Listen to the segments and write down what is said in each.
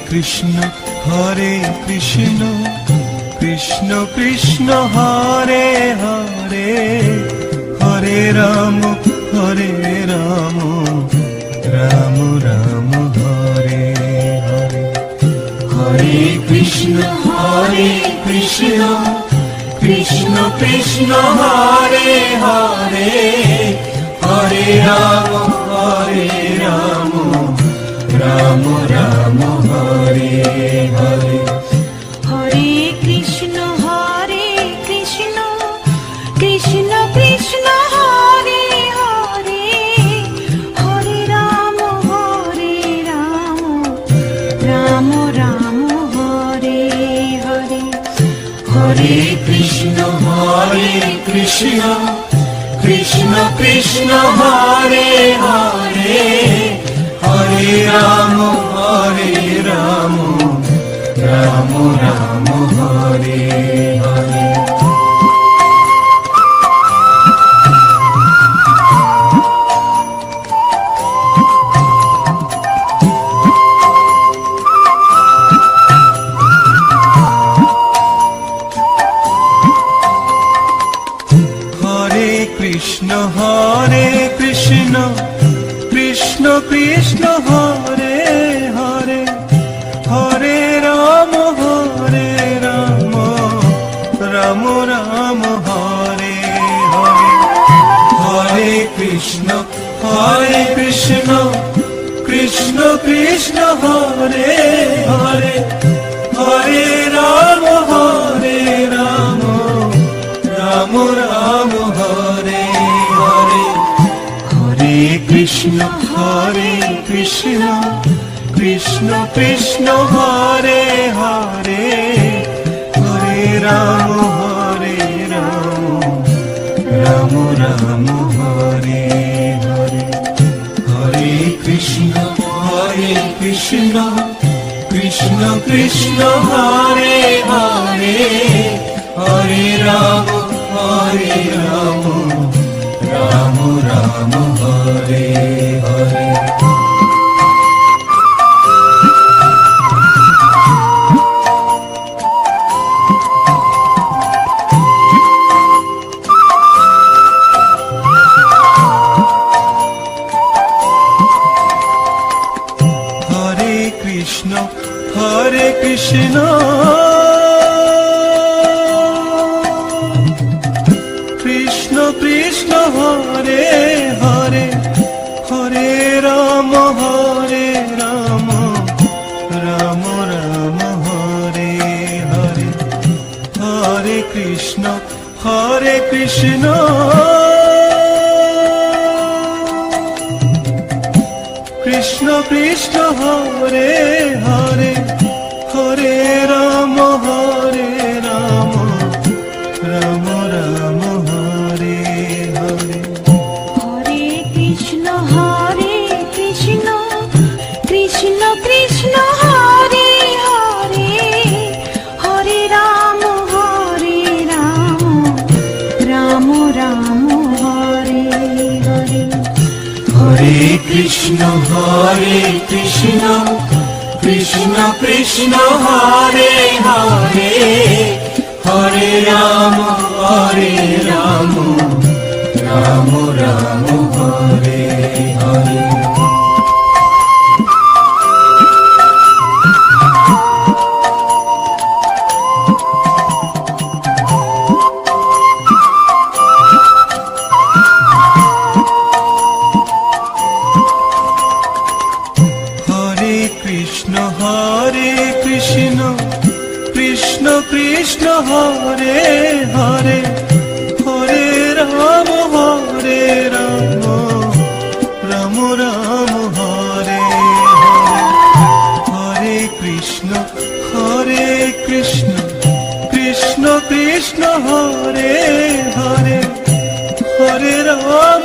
Krishna Krishna Krishna Hare Hare, Hare Ram Ram Ram Hare Hare. Hare Krishna Krishna Krishna Hare Hare, Hare Ram Ram Ram Hare Hare. Hare Krishna Krishna Krishna Hare Hare, Hare Ram Ram Ram Hare Hare. Hare Krishna Krishna Krishna Hare Hare, Hare Ram Ram Ram Hare Hare. Hare Krishna Krishna Krishna Hare Hare, Hare Ram Ram Ram Hare Hare. Hare Krishna Krishna Krishna Hare Hare, Hare Ram Ram Ram Hare Hare. Hare Krishna Krishna Krishna Hare Hare, Hare Ram Ram Ram Hare Hare. Hare Krishna Krishna Krishna Hare Hare, Hare Ram Ram Ram Hare Hare. Hare Krishna Krishna Krishna Hare Hare, Hare Ram Ram Ram Hare Hare. Hare Krishna Krishna Krishna Hare Hare, Hare Ram Ram Ram Hare Hare. Hare Krishna Krishna Krishna Hare Hare, Hare Ram Ram Ram Hare Hare. Hare Krishna Krishna Krishna Hare Hare, Hare Ram Ram Ram Hare Hare. Hare Krishna Krishna Krishna Hare Hare, Hare Ram Ram Ram Hare Hare. Hare Krishna Krishna Krishna Hare Hare, Hare Ram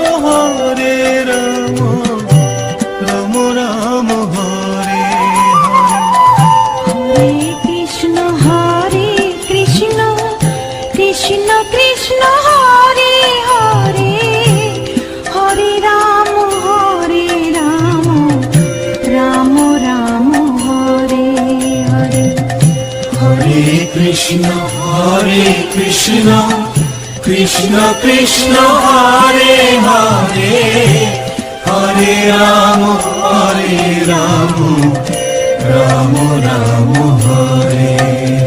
Ram Ram Hare Hare. Hare Krishna Krishna Krishna Hare Hare, Hare Hare Krishna Krishna Krishna Hare Hare Hare Ram Ram Ram Hare